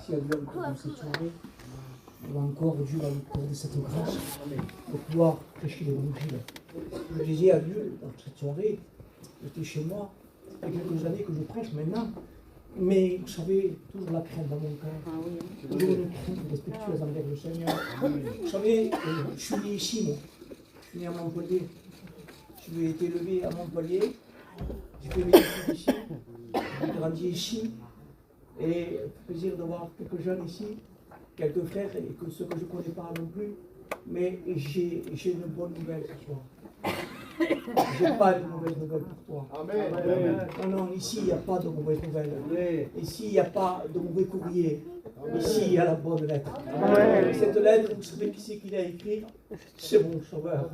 merci à Dieu encore pour cette soirée. On a encore Dieu va nous accorder cette grâce pour pouvoir prêcher l'évangile. Je disais à Dieu dans cette soirée, j'étais chez moi, ça fait quelques années que je prêche maintenant, mais vous savez, toujours la crainte dans mon cœur, toujours une crainte respectueuse envers le Seigneur. Vous savez, je suis né ici, moi. Je suis né à Montpellier. J'ai été élevé à Montpellier. J'ai fait mes études ici. J'ai grandi ici. Et plaisir de voir quelques jeunes ici, quelques frères, et que ceux que je ne connais pas non plus. Mais j'ai une bonne nouvelle ce soir. Je n'ai pas de mauvaises nouvelles pour toi. Amen. Non, ici il n'y a pas de mauvaises nouvelles. Ici il n'y a pas de mauvais courrier. Ici il y a la bonne lettre. Amen. Cette lettre, vous savez qui c'est qui l'a écrit? C'est mon sauveur.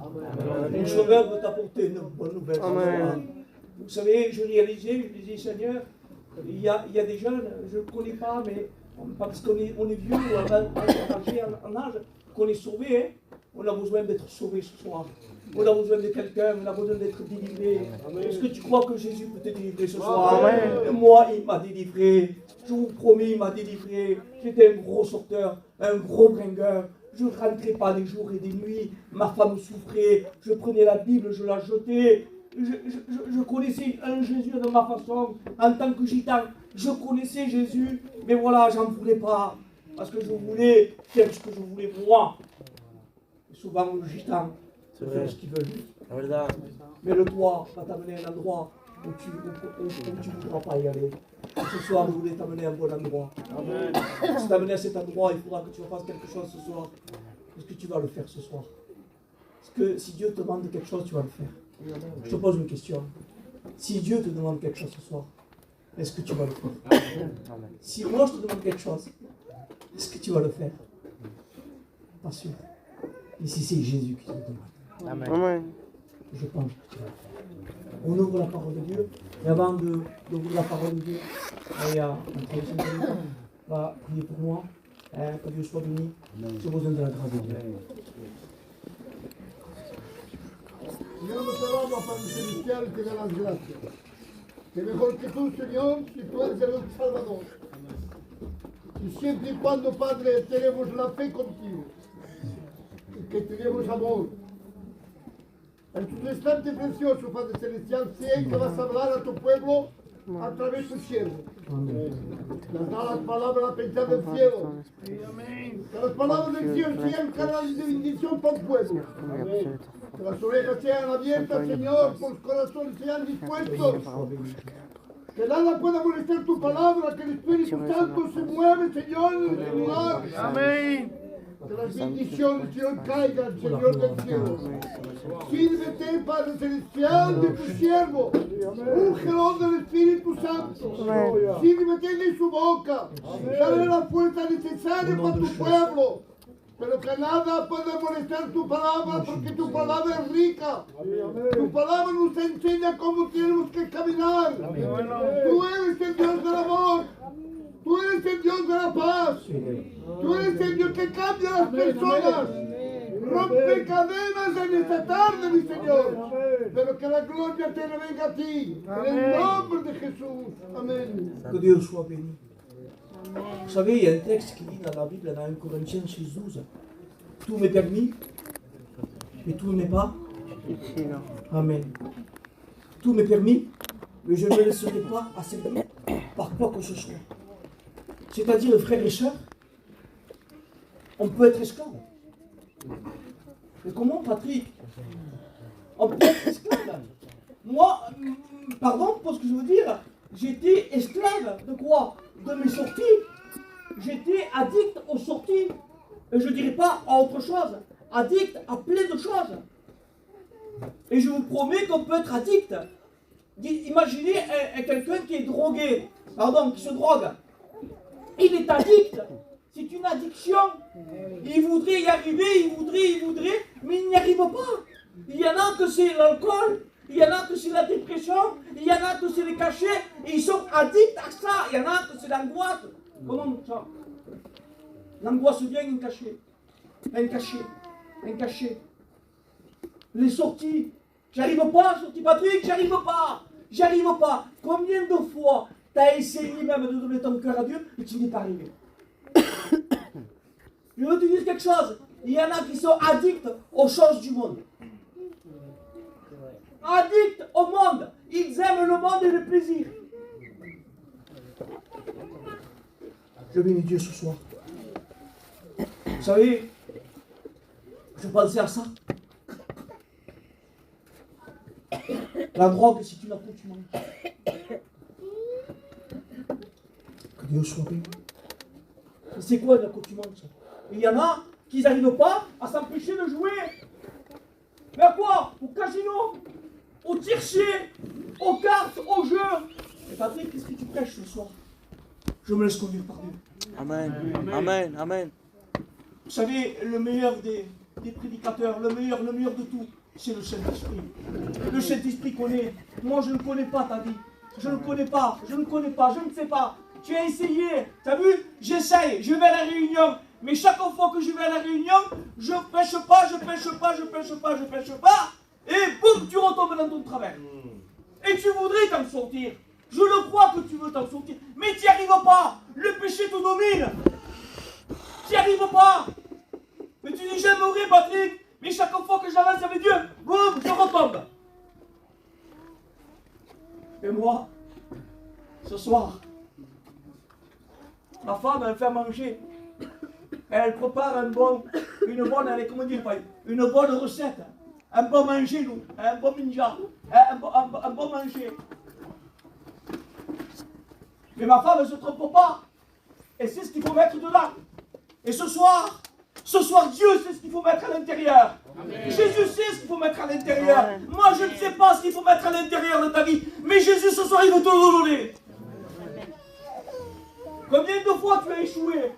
Mon sauveur veut t'apporter une bonne nouvelle. Amen. Vous savez, je disais Seigneur, il y a des jeunes, je ne connais pas, mais parce qu'on est vieux ou âgé en âge, qu'on est sauvé, hein, on a besoin d'être sauvé ce soir. On a besoin de quelqu'un, on a besoin d'être délivré. Est-ce que tu crois que Jésus peut te délivrer ce soir? Amen. Moi, il m'a délivré. Je vous promets, il m'a délivré. J'étais un gros sorteur, un gros bringueur. Je ne rentrais pas des jours et des nuits. Ma femme souffrait. Je prenais la Bible, je la jetais. Je connaissais un Jésus de ma façon. En tant que gitan, je connaissais Jésus. Mais voilà, j'en voulais pas. Parce que je voulais faire ce que je voulais moi. Et souvent, le gitan, faire ce qu'ils veulent. Mais le droit va t'amener à un endroit où tu ne voudras pas y aller. Ce soir, je voulais t'amener à un bon endroit. Amen. Si t'amener à cet endroit, il faudra que tu fasses quelque chose ce soir. Est-ce que tu vas le faire ce soir? Est-ce que si Dieu te demande quelque chose, tu vas le faire? Je te pose une question. Si Dieu te demande quelque chose ce soir, est-ce que tu vas le faire? Si moi je te demande quelque chose, est-ce que tu vas le faire? Pas sûr. Et si c'est Jésus qui te le demande? Amen. Je pense que tu vas le faire. On ouvre la parole de Dieu. Et avant d'ouvrir la parole de Dieu, il y a un frère qui va prier pour moi. Que Dieu soit béni. J'ai besoin de la grâce de Dieu. Señor, no te vamos, Padre Celestial, te da las gracias. Que mejor que tú, Señor, si tú eres el Salvador. Y siempre y cuando, Padre, tenemos la fe contigo. Y que tenemos amor. En tu instante precioso, Padre Celestial, sé que vas a hablar a tu pueblo a través de tu siervo. Nos da las palabras pensadas del cielo. Que las palabras del cielo sean canales de bendición para el pueblo. Que las orejas sean abiertas, Señor, que los corazones sean dispuestos. Que nada pueda molestar tu palabra, que el Espíritu Santo se mueve, Señor, en el lugar. Amén. Que las bendiciones, Señor, caigan, Señor del cielo. Sírvete, Padre Celestial, de tu siervo. Úngelo del Espíritu Santo. Sírvete de su boca. Dale la fuerza necesaria para tu pueblo. Pero que nada pueda molestar tu palabra, porque tu palabra es rica. Tu palabra nos enseña cómo tenemos que caminar. Tú eres el Dios del amor. Tú eres el Dios de la paz. Tú eres el Dios que cambia a las personas. Rompe cadenas en esta tarde, mi Señor. Pero que la gloria te revenga a ti. En el nombre de Jesús. Amén. Que Dieu soit béni. Vous savez, il y a un texte qui dit dans la Bible, dans 1 Corinthiens 6:12, tout m'est permis, mais tout n'est pas. Amen. Tout m'est permis, mais je ne me laisserai pas asservir par quoi que ce soit. C'est-à-dire, frères et sœurs, on peut être esclave. Mais comment, Patrick? On peut être esclave. Moi, pardon pour ce que je veux dire, j'étais esclave de quoi? De mes sorties. J'étais addict aux sorties. Et je ne dirais pas à autre chose. Addict à plein de choses. Et je vous promets qu'on peut être addict. Imaginez quelqu'un qui est drogué, pardon, qui se drogue. Il est addict. C'est une addiction. Il voudrait y arriver, il voudrait, mais il n'y arrive pas. Il y en a que c'est l'alcool, il y en a que c'est la dépression, il y en a que c'est les cachets, et ils sont addicts à ça. Il y en a que c'est l'angoisse. Comment ça? L'angoisse vient un cachet. Un cachet. Les sorties. J'arrive pas, sortie Patrick, j'arrive pas. Combien de fois t'as essayé même de donner ton cœur à Dieu et tu n'y es pas arrivé? Je veux te dire quelque chose. Il y en a qui sont addicts aux choses du monde. Addicts au monde. Ils aiment le monde et le plaisir. Je bénis Dieu ce soir. Vous savez, je pensais à ça. La drogue, c'est une accoutumance. Que Dieu soit béni. C'est quoi une accoutumance? Il y en a qui n'arrivent pas à s'empêcher de jouer. Mais à quoi? Au casino, au tircher, aux cartes, aux jeux. Et Patrick, qu'est-ce que tu prêches ce soir? Je me laisse conduire par Dieu. Amen. Amen. Amen. Vous savez, le meilleur des prédicateurs, le meilleur de tout, c'est le Saint-Esprit. Le Saint-Esprit connaît. Moi, je ne connais pas ta vie. Je ne connais pas, je ne sais pas. Tu as essayé, tu as vu? J'essaye, je vais à la réunion. Mais chaque fois que je vais à la réunion, je pêche pas. Et boum, tu retombes dans ton travers. Et tu voudrais t'en sortir. Je le crois que tu veux t'en sortir. Mais tu n'y arrives pas. Le péché te domine. Tu n'y arrives pas. Mais tu dis, j'aimerais, Patrick. Mais chaque fois que j'avance avec Dieu, boum, je retombe. Et moi, ce soir, ma femme, elle fait à manger. Elle prépare une bonne recette. Un bon manger, nous. Un bon ninja. Un bon manger. Mais ma femme ne se trompe pas. Et c'est ce qu'il faut mettre dedans. Et ce soir, Dieu sait ce qu'il faut mettre à l'intérieur. Jésus sait ce qu'il faut mettre à l'intérieur. Amen. Moi, je ne sais pas ce qu'il faut mettre à l'intérieur de ta vie. Mais Jésus, ce soir, il veut te le donner. Combien de fois tu as échoué?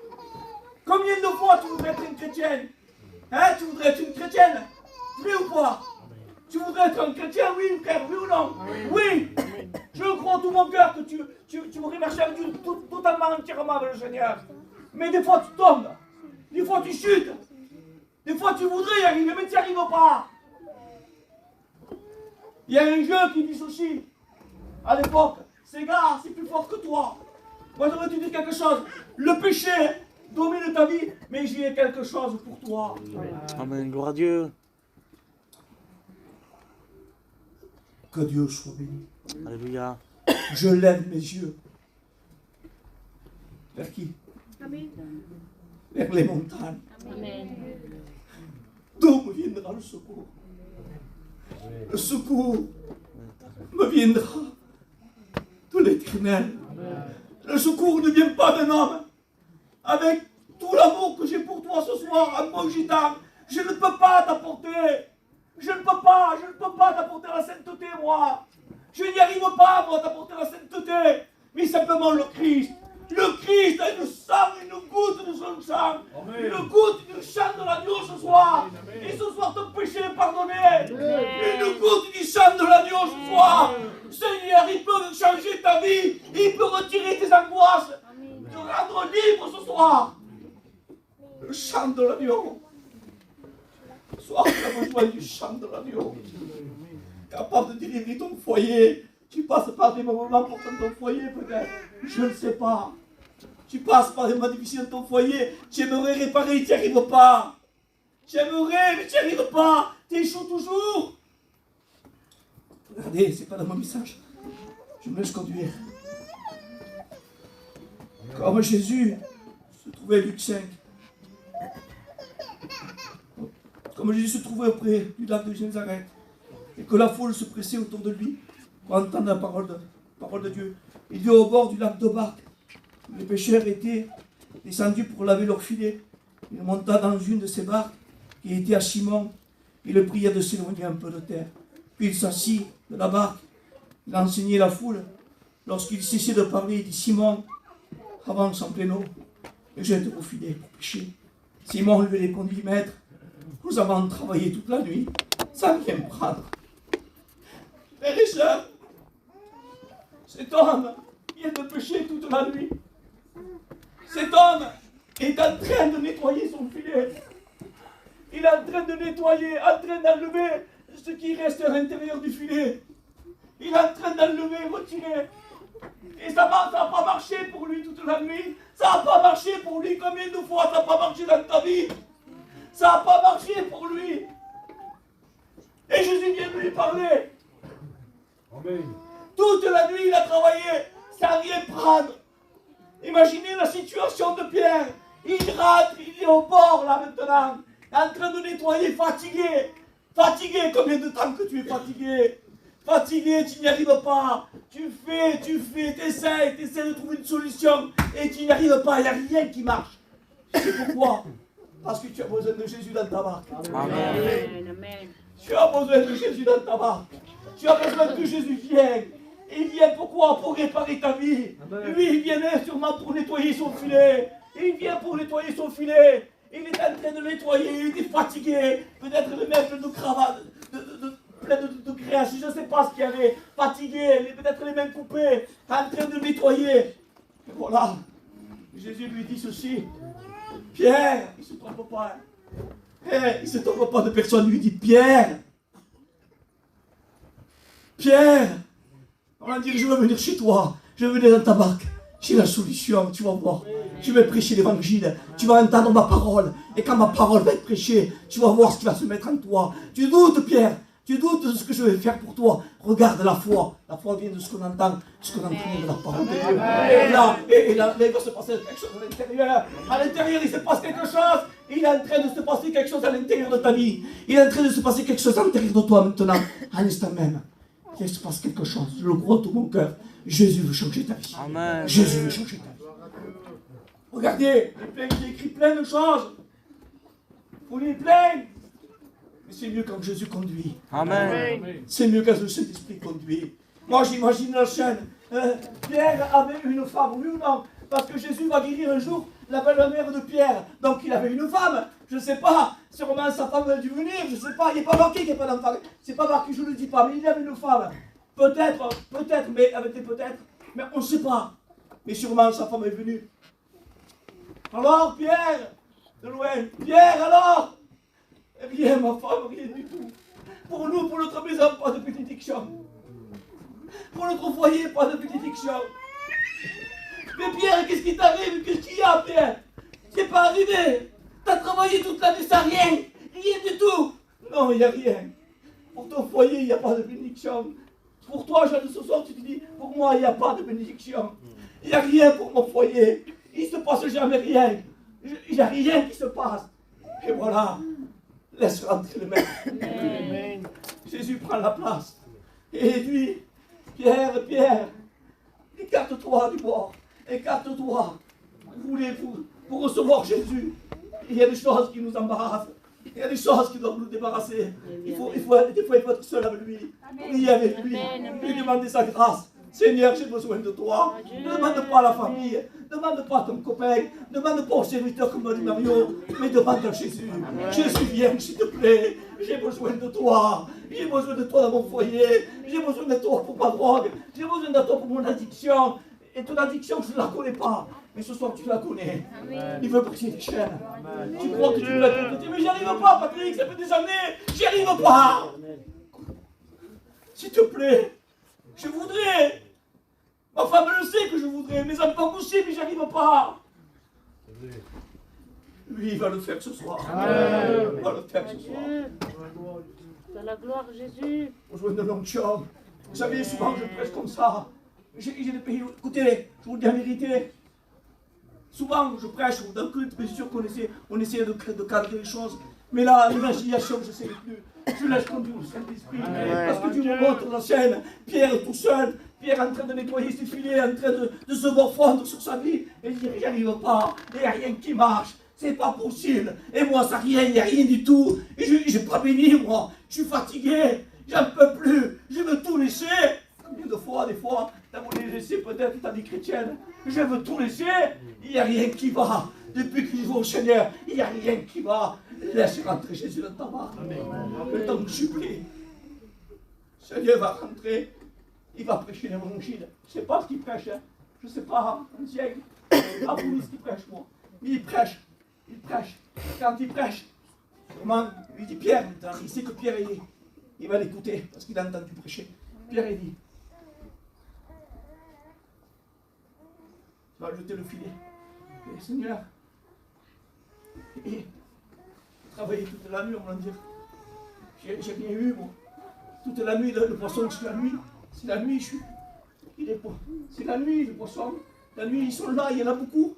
Combien de fois tu voudrais être une chrétienne? Hein? Tu voudrais être une chrétienne? Oui ou pas? Tu voudrais être un chrétien? Oui, frère, oui ou non? Oui. Je crois en tout mon cœur que tu voudrais marcher avec Dieu totalement, entièrement avec le Seigneur. Mais des fois tu tombes. Des fois tu chutes. Des fois tu voudrais y arriver, mais tu n'y arrives pas. Il y a un jeu qui dit ceci. À l'époque, ces gars, c'est plus fort que toi. Moi, je voudrais te dire quelque chose. Le péché domine ta vie, mais j'ai quelque chose pour toi. Amen. Gloire à Dieu. Que Dieu soit béni. Alléluia. Je lève mes yeux. Vers qui? Amen. Vers les montagnes. Amen. D'où me viendra le secours? Le secours me viendra de l'Éternel. Le secours ne vient pas d'un homme. Avec tout l'amour que j'ai pour toi ce soir, à mon gitan, je ne peux pas t'apporter. Je ne peux pas t'apporter la sainteté, moi. Je n'y arrive pas, moi, t'apporter la sainteté. Mais simplement le Christ. Le Christ a une sang, une goutte de son sang. Une goutte du sang de l'agneau ce soir. Et ce soir, ton péché est pardonné. Une goutte du sang de l'agneau ce soir. Seigneur, il peut changer ta vie. Il peut retirer tes angoisses. Te rendre libre ce soir. Le sang de l'agneau. Ce soir, tu as besoin du sang de l'agneau. Capable de délivrer ton foyer. Tu passes par des moments pour ton foyer, peut-être. Je ne sais pas. Tu passes par des moments difficiles dans ton foyer. Tu aimerais réparer, tu n'y arrives pas. Tu aimerais, mais tu n'y arrives pas. Tu échoues toujours. Regardez, c'est pas dans mon message. Je me laisse conduire. Comme Jésus se trouvait, Luc 5. Comme Jésus se trouvait auprès du lac de Génézareth. Et que la foule se pressait autour de lui pour entendre la parole de Dieu. Il dit au bord du lac de barque. Les pêcheurs étaient descendus pour laver leurs filets. Il monta dans une de ces barques qui était à Simon. Il le pria de s'éloigner un peu de terre. Puis il s'assit de la barque. Il enseignait la foule. Lorsqu'il cessait de parler, il dit: Simon, avance en pleine eau et jette vos filets pour pêcher. Simon lui répondit: Maître, nous avons travaillé toute la nuit sans rien prendre. Frères et sœurs, cet homme vient de pêcher toute la nuit. Cet homme est en train de nettoyer son filet. Il est en train de nettoyer, en train d'enlever ce qui reste à l'intérieur du filet. Il est en train d'enlever, retirer Et ça n'a pas marché pour lui toute la nuit. Ça n'a pas marché pour lui. Combien de fois ça n'a pas marché dans ta vie? Ça n'a pas marché pour lui. Et Jésus vient de lui parler. Amen. Toute la nuit, il a travaillé sans rien prendre. Imaginez la situation de Pierre. Il rentre, il est au bord là maintenant, en train de nettoyer, fatigué. Fatigué, combien de temps que tu es fatigué? Fatigué, tu n'y arrives pas. Tu fais, t'essaies de trouver une solution et tu n'y arrives pas, il n'y a rien qui marche. C'est pourquoi? Parce que tu as besoin de Jésus dans ta barque. Amen. Tu as besoin de Jésus dans ta barque. Tu as besoin que Jésus vienne. Il vient pourquoi? Pour réparer ta vie. Lui, il vient sûrement pour nettoyer son filet. Il vient pour nettoyer son filet. Il est en train de nettoyer, il est fatigué. Peut-être le maître de cravate, plein de création, je ne sais pas ce qu'il y avait. Fatigué, peut-être les mains coupées, en train de nettoyer. Et voilà. Jésus lui dit ceci. Pierre, il ne se trompe pas. Il ne se trompe pas de personne. Il lui dit Pierre. Pierre. On va dire, je veux venir chez toi, je veux venir dans ta barque. J'ai la solution, tu vas voir. Je vais prêcher l'évangile, tu vas entendre ma parole. Et quand ma parole va être prêchée, tu vas voir ce qui va se mettre en toi. Tu doutes, Pierre, tu doutes de ce que je vais faire pour toi. Regarde la foi. La foi vient de ce qu'on entend, de ce qu'on entend de la parole de Dieu. Et là, il va se passer quelque chose à l'intérieur. À l'intérieur, il se passe quelque chose. Il est en train de se passer quelque chose à l'intérieur de ta vie. Il est en train de se passer quelque chose à l'intérieur de toi maintenant, à l'instant même. Il se passe quelque chose, je le crois de tout mon cœur. Jésus veut changer ta vie. Amen. Jésus veut changer ta vie. Regardez, j'ai écrit plein de choses. Vous les plein. Mais c'est mieux quand Jésus conduit. Amen. C'est mieux quand le Saint-Esprit conduit. Moi j'imagine la scène. Pierre avait une femme, oui ou non? Parce que Jésus va guérir un jour la belle-mère de Pierre. Donc il avait une femme. Je ne sais pas. Sûrement sa femme a dû venir. Je ne sais pas. Il n'est pas marqué qu'il n'y a pas d'enfant. C'est pas marqué, je ne le dis pas. Mais il avait une femme. Peut-être, mais avec des peut-être. Mais on ne sait pas. Mais sûrement sa femme est venue. Alors Pierre, de loin. Pierre alors? Rien ma femme, rien du tout. Pour nous, pour notre maison, pas de bénédiction. Pour notre foyer, pas de bénédiction. Mais Pierre, qu'est-ce qui t'arrive? Qu'est-ce qu'il y a, Pierre? C'est pas arrivé. T'as travaillé toute la nuit sans rien. Rien du tout. Non, il n'y a rien. Pour ton foyer, il n'y a pas de bénédiction. Pour toi, Jean, ce soir, tu te dis, pour moi, il n'y a pas de bénédiction. Il n'y a rien pour mon foyer. Il ne se passe jamais rien. Il n'y a rien qui se passe. Et voilà. Laisse rentrer le maître. Amen. Jésus prend la place. Et lui, Pierre, écarte-toi du bord. Écarte-toi. Pour recevoir Jésus. Il y a des choses qui nous embarrassent. Il y a des choses qui doivent nous débarrasser. Des fois, il faut être seul avec lui. Prier avec lui. Lui demander sa grâce. Seigneur, j'ai besoin de toi. Ne demande pas à la famille. Ne demande pas à ton copain. Ne demande pas au serviteur comme dit Mario. Mais demande à Jésus. Jésus, viens, s'il te plaît. J'ai besoin de toi. J'ai besoin de toi dans mon foyer. J'ai besoin de toi pour ma drogue. J'ai besoin de toi pour mon addiction. Et ton addiction, je ne la connais pas. Mais ce soir, tu la connais. Amen. Il veut briser les chaînes. Amen. Tu crois que tu l'as complété. Mais j'y arrive pas, Patrick. Ça fait des années. J'y arrive pas. S'il te plaît. Je voudrais. Ma femme le sait que je voudrais. Mes enfants aussi, mais j'y arrive pas. Lui, il va le faire ce soir. Amen. Il va le faire ce soir. Dans la gloire, Jésus. Rejoindre de l'onction. Vous savez, souvent, je prêche comme ça. J'ai des pays. Écoutez, je vous dis la vérité. Souvent, je prêche dans le culte, bien sûr on essaie de cadrer les choses. Mais là, l'imagination, je ne sais plus. Je laisse conduire le Saint-Esprit. Parce que Dieu me montre la scène. Pierre tout seul. Pierre en train de nettoyer ses filets, en train de se morfondre sur sa vie. Et il dit, j'y arrive pas. Il n'y a rien qui marche. C'est pas possible. Et moi, ça rien, il n'y a rien du tout. Et je n'ai pas béni, moi. Je suis fatigué. J'en peux plus. Je veux tout laisser. Combien de fois, des fois, t'as voulu laisser peut-être ta vie chrétienne. Je veux tout laisser. Il n'y a rien qui va. Depuis que je vais au Seigneur, il n'y a rien qui va. Laisse rentrer Jésus dans ta barque. Le temps que je supplie. Seigneur va rentrer. Il va prêcher l'évangile. Je ne sais pas ce qu'il prêche. Hein. Je ne sais pas. Un siècle. Pas pour ce qu'il prêche, moi. Mais il prêche. Il prêche. Quand il prêche, comment il dit Pierre, il sait que Pierre, il va l'écouter parce qu'il a entendu prêcher. Pierre, il dit va jeter le filet. Et Seigneur, et travailler toute la nuit, on va dire. J'ai rien eu, moi. Toute la nuit, le poisson, c'est la nuit. C'est la nuit, c'est la nuit, le poisson. La nuit, ils sont là, il y en a beaucoup.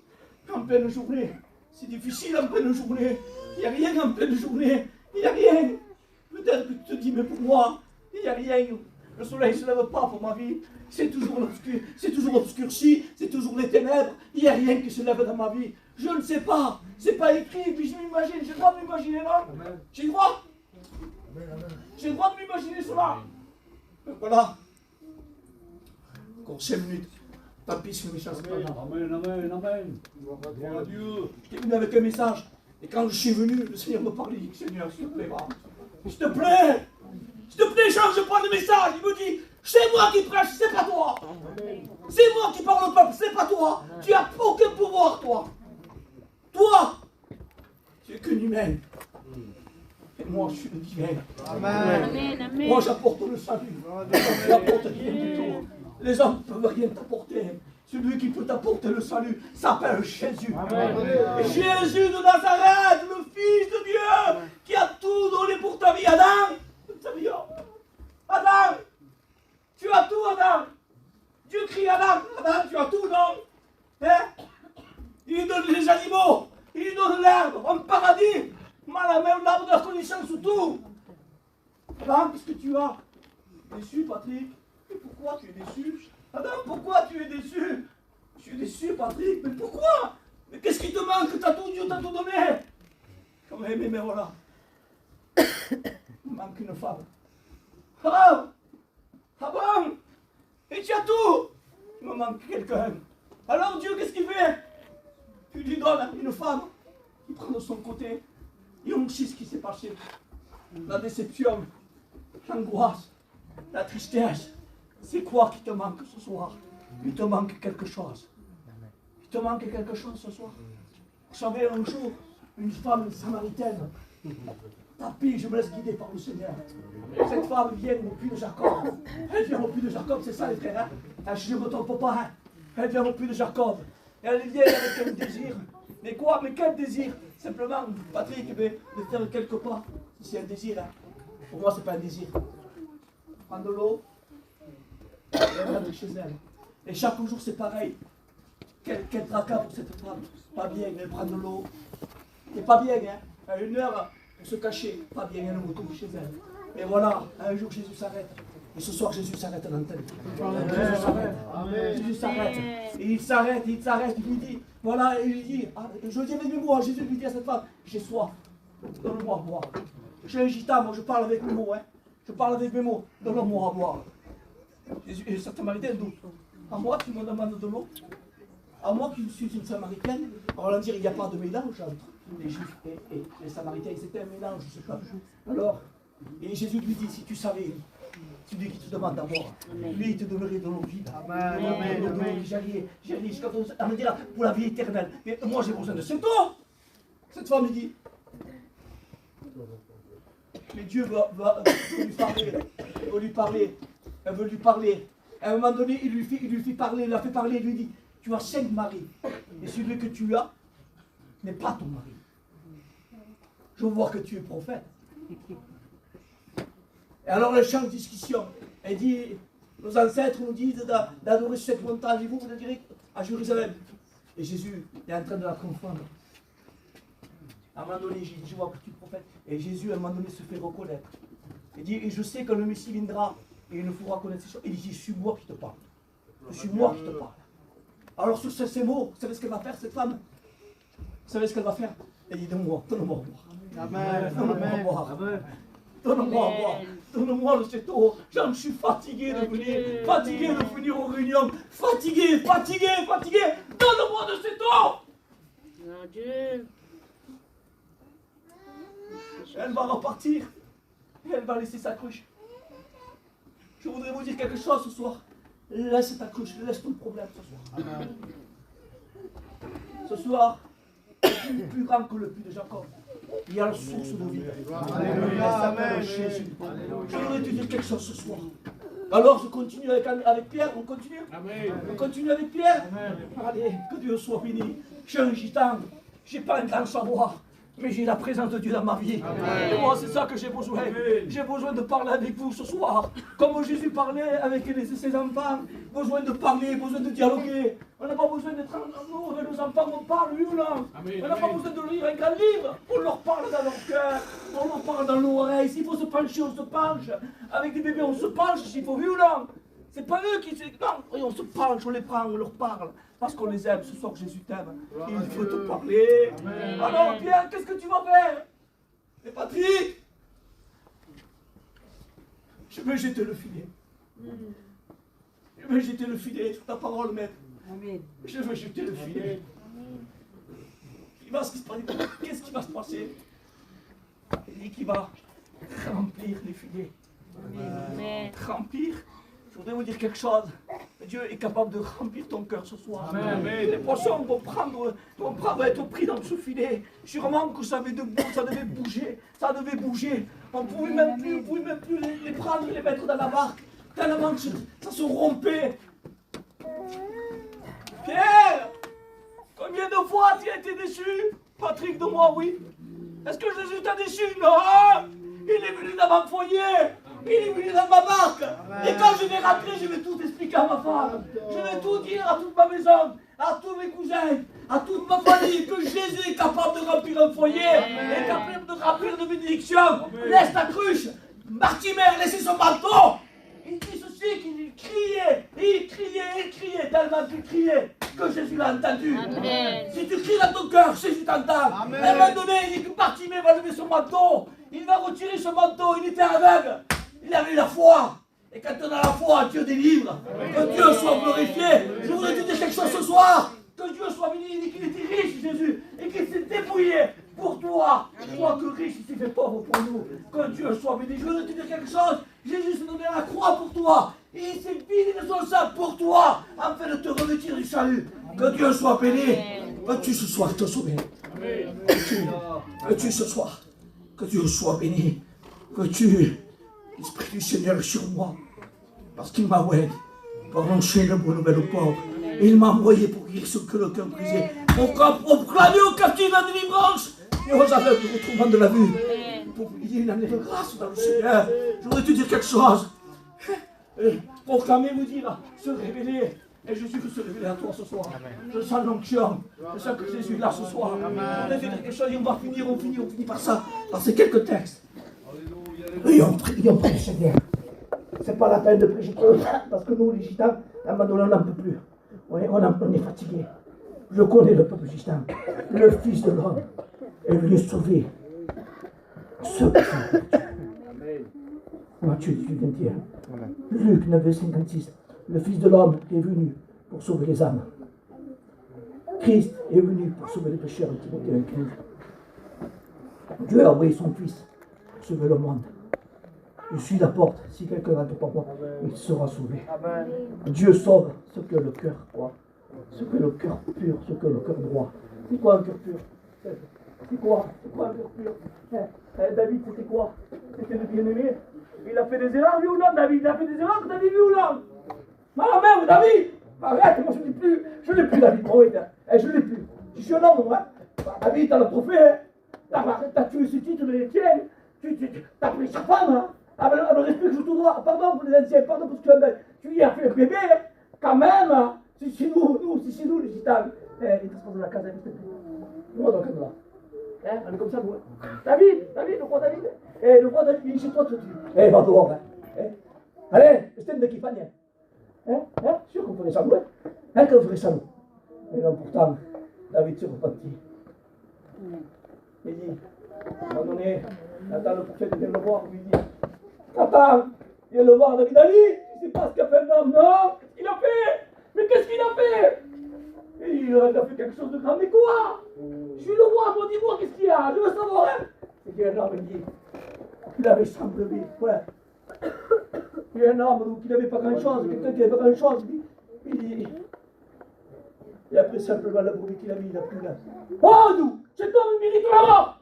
En pleine journée, c'est difficile en pleine journée. Il n'y a rien en pleine journée. Il n'y a rien. Peut-être que tu te dis, mais pour moi, il n'y a rien. Le soleil ne se lève pas pour ma vie. C'est toujours obscurci, c'est toujours les ténèbres. Il n'y a rien qui se lève dans ma vie. Je ne sais pas. C'est pas écrit, puis je m'imagine. J'ai le droit de m'imaginer, non? J'ai le droit. J'ai le droit de m'imaginer cela. Mais voilà. Encore 5 minutes. Tant pis si le message c'est pas grave. Amen, amen, amen. Gloire à Dieu. J'étais venu avec un message. Et quand je suis venu, le Seigneur me parlait. Il dit, Seigneur, s'il te plaît, va. S'il te plaît. S'il te plaît, change pas de message. Il me dit, c'est moi qui prêche, c'est pas toi. C'est moi qui parle au peuple, c'est pas toi. Tu n'as aucun pouvoir, toi. Toi, tu es qu'une humaine. Et moi, je suis le divin. Amen, amen. Moi, j'apporte le salut. J'apporte rien du tout. Les hommes ne peuvent rien t'apporter. Celui qui peut t'apporter le salut s'appelle Jésus. Et Jésus de Nazareth, le Fils de Dieu, qui a tout donné pour ta vie. Adam, Adam, tu as tout, Adam. Dieu crie, Adam, tu as tout, non? Hein? Il lui donne les animaux, il lui donne l'herbe, un paradis, même l'arbre de la connaissance ou tout. Adam, qu'est-ce que tu as? Déçu, Patrick? Mais pourquoi tu es déçu? Adam, pourquoi tu es déçu? Je suis déçu, Patrick, mais pourquoi? Mais qu'est-ce qui te manque? T'as tout, Dieu t'a tout donné. Mais voilà. Il me manque une femme. Ah bon? Et tu as tout? Il me manque quelqu'un. Alors Dieu, qu'est-ce qu'il fait? Tu lui donnes une femme. Il prend de son côté. Il sait ce qui s'est passé. La déception, l'angoisse, la tristesse. C'est quoi qui te manque ce soir? Il te manque quelque chose. Il te manque quelque chose ce soir. Vous savez, un jour, une femme samaritaine, tapis, je me laisse guider par le Seigneur. Cette femme vient au puits de Jacob. Elle vient au puits de Jacob, c'est ça les frères. Hein? Je ne me trompe pas. Hein? Elle vient au puits de Jacob. Elle vient avec un désir. Mais quoi? Mais quel désir? Simplement, Patrick, de faire quelques pas. C'est un désir. Hein? Pour moi, ce n'est pas un désir. Prendre de l'eau. Elle rentre chez elle. Et chaque jour c'est pareil. Quel tracas pour cette femme. Pas bien, elle prend de l'eau. Et pas bien, hein. À 1 heure pour se cacher. Pas bien, elle retourne chez elle. Et voilà, un jour Jésus s'arrête. Et ce soir Jésus s'arrête à l'antenne. Jésus s'arrête. Jésus s'arrête. Et il s'arrête, il lui dit, voilà, il lui dit, je dis avec mes mots, Jésus lui dit à cette femme, j'ai soif, donne-moi à boire. Je suis un gitan, moi je parle avec mes mots, hein. Je parle avec mes mots, donne-moi à boire. Et cette samaritaine doute. À moi qui me demande de l'eau, à moi qui suis une samaritaine, on va dire il n'y a pas de mélange entre les juifs et les samaritains, c'était un mélange, je ne sais pas. Alors, et Jésus lui dit, si tu savais, celui qui te demande à boire, lui il te donnerait de l'eau vive. Amen. J'ai ri, on me dira pour la vie éternelle. Mais moi j'ai besoin de cette eau. Cette femme lui dit, mais Dieu va lui parler, il veut lui parler. Elle veut lui parler. À un moment donné, il lui fait parler, il la fait parler, il lui dit, tu as 5 maris. Et celui que tu as n'est pas ton mari. Je veux voir que tu es prophète. Et alors elle change de discussion. Elle dit, nos ancêtres nous disent d'adorer sur cette montagne, et vous le direz à Jérusalem. Et Jésus est en train de la confondre. À un moment donné, j'ai dit, je vois que tu es prophète. Et Jésus, à un moment donné, se fait reconnaître. Il dit, et je sais que le Messie viendra. Et il nous fera connaître ces choses. Il dit, je suis moi qui te parle. Je suis moi qui te parle. Alors sur ces mots, vous savez ce qu'elle va faire, cette femme? Vous savez ce qu'elle va faire? Elle dit, donne-moi à boire. Donne-moi à boire. Donne-moi à boire. Donne-moi le cette eau. J'en suis fatigué de venir aux réunions. Fatigué. Donne-moi de cette eau. Mon Dieu. Elle va repartir. Et elle va laisser sa cruche. Je voudrais vous dire quelque chose ce soir. Laisse ta cruche, laisse ton problème ce soir. Amen. Ce soir, plus grand que le puits de Jacob, il y a la source de vie. Alléluia. Amen. Jésus. Je voudrais te dire quelque chose ce soir. Alors je continue avec Pierre, on continue. Amen. On continue avec Pierre. Amen. Allez, que Dieu soit béni. Je suis un gitan, j'ai pas un grand savoir, mais j'ai la présence de Dieu dans ma vie. Amen. Et moi, c'est ça que j'ai besoin. Amen. J'ai besoin de parler avec vous ce soir. Comme Jésus parlait avec ses enfants. Besoin de parler, besoin de dialoguer. On n'a pas besoin d'être en nous avec nos enfants, on parle, oui ou non. Amen. On n'a pas besoin de lire un grand livre. On leur parle dans leur cœur, on leur parle dans l'oreille. S'il faut se pencher, on se penche. Avec des bébés, on se penche s'il faut, oui ou non. C'est pas eux qui... Non, oui, on se penche, on les prend, on leur parle. Parce qu'on les aime, ce soir Jésus t'aime. Il faut te parler. Amen. Alors Pierre, qu'est-ce que tu vas faire? Et Patrick, je vais jeter le filet. Je vais jeter le filet sur ta parole, maître. Amen. Je vais jeter le filet. Qu'est-ce qui va se passer? Il dit qu'il va remplir les filets. Amen. Remplir. Je voudrais vous dire quelque chose. Dieu est capable de remplir ton cœur ce soir. Amen. Les poissons vont être pris dans ce filet. Sûrement que ça devait bouger. Ça devait bouger. On ne pouvait même plus les prendre et les mettre dans la barque. Tellement que ça se rompait. Pierre, combien de fois tu as été déçu? Patrick, de moi, oui. Est-ce que Jésus t'a déçu? Non. Il est venu dans mon foyer. Il est venu dans ma barque. Et quand je vais rentrer, je vais tout expliquer à ma femme. Je vais tout dire à toute ma maison, à tous mes cousins, à toute ma famille, que Jésus est capable de remplir un foyer, est capable de remplir de bénédictions. Laisse ta cruche. Martimère, laissez son manteau. Il dit ceci, qu'il criait, tellement qu'il criait, que Jésus l'a entendu. Amen. Si tu cries dans ton cœur, Jésus t'entend. À un moment donné, il dit que Bartimée va lever son manteau. Il va retirer son manteau, il était aveugle. Il avait la foi. Et quand on a la foi, Dieu délivre. Que Dieu soit glorifié. Je voudrais te dire quelque chose ce soir. Que Dieu soit béni. Il dit qu'il était riche, Jésus. Et qu'il s'est débrouillé pour toi. Toi que riche, il s'est fait pauvre pour nous. Que Dieu soit béni. Je voudrais te dire quelque chose. Jésus s'est donné à la croix pour toi. Et il s'est vidé de son sang pour toi. Afin de te revêtir du salut. Que Dieu soit béni. Veux-tu ce soir te sauver? Veux-tu ce soir que Dieu soit béni? Veux-tu l'Esprit du Seigneur est sur moi? Parce qu'il m'a oué pour annoncer la bonne nouvelle aux pauvres. Et il m'a envoyé pour guérir ceux que le cœur brisé. Pour proclamer aux captifs la délivrance et aux aveugles le retrouvement de la vue. Pour prier une année de grâce dans le Seigneur. Je voudrais te dire quelque chose. Proclamer veut dire se révéler. Et Jésus veut se révéler à toi ce soir. Je sens l'onction. Je sens que Jésus est là ce soir. Je voudrais te dire quelque chose et on finit par ça. Par ces quelques textes. Ayons pris le Seigneur. C'est pas la peine de prêcher parce que nous, les gitans, à un moment donné, on n'en peut plus. On est fatigué. Je connais le peuple gitan. Le Fils de l'homme est venu sauver ceux qui sont perdus. Matthieu 18, 21. Luc 9, 56. Le Fils de l'homme est venu pour sauver les âmes. Christ est venu pour sauver les pécheurs. Timothée 15. Dieu a envoyé son Fils pour sauver le monde. Je suis la porte. Si quelqu'un n'entre pas moi, il sera sauvé. Amen. Dieu sauve ce que le cœur croit, ce que le cœur pur, ce que le cœur droit. C'est quoi un cœur pur? C'est quoi un cœur pur? David, c'était quoi? C'était le bien-aimé. Il a fait des erreurs, oui ou non, David? Il a fait des erreurs, David, oui ou non? Ma mère, David! Arrête, moi je l'ai plus, David. Oh, oui, je l'ai plus. Je suis un homme, moi. David, t'as le trophée. T'as tué ce titre, les tiens. T'as pris sa femme, hein? Alors explique tout droit. Pardon pour les anciens, pardon parce que tu y as fait un bébé, hein? Quand même, hein? C'est nous les gitans. Il te pose de la case, s'il te plaît. Moi, donc, là. Hein? On est comme ça, nous. David, le roi David. Le roi David, il est chez toi, tout de suite. Va dehors, hein? Allez, c'est de qui fagne. Sûr qu'on ferait ça, nous, hein? Qu'on ferait ça, nous. Et non, pourtant, David se repentit. Il dit, à un moment donné, Nathan le prophète vient le voir, il lui dit, Nathan, viens le voir, David, tu sais pas ce qu'a fait un homme, non? Qu'est-ce qu'il a fait? Mais qu'est-ce qu'il a fait? Et il a fait quelque chose de grand, mais quoi? Je suis le roi, moi, dis-moi qu'est-ce qu'il y a, je veux savoir, hein? Et il y a un homme, il dit, il avait 100 brebis, ouais. Il y a un homme, donc il n'avait pas grand-chose, quelqu'un qui n'avait pas grand-chose, il dit, et après simplement la brebis qu'il a mis, il a pris là. Oh, nous, cet homme, il mérite la mort!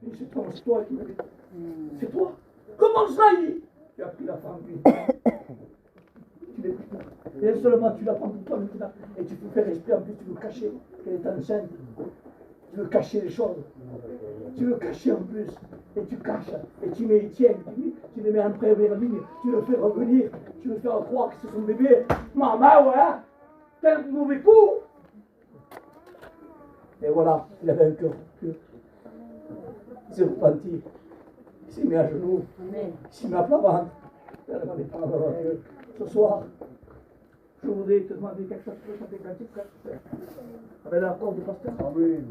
Et c'est toi qui mérites. C'est toi. Comment ça, il dit? Tu as pris la femme, tu l'as pris. Et seulement tu la prends pour toi maintenant. Et tu peux faire esprit, en plus tu veux cacher qu'elle est enceinte. Tu veux cacher les choses. Tu veux cacher en plus. Et tu caches. Et tu mets Étienne. Tu le mets en première ligne. Tu le fais revenir. Tu le fais croire que c'est son bébé. Maman, ouais. T'as un mauvais coup. Et voilà, il avait un cœur pur. Il s'est repenti. Il s'est mis à genoux. Amen. Il s'est mis à plat ventre. Ce soir, je voudrais te demander quelque chose. Tu peux chanter un cantique, frère? Avec l'accord du pasteur. Amen.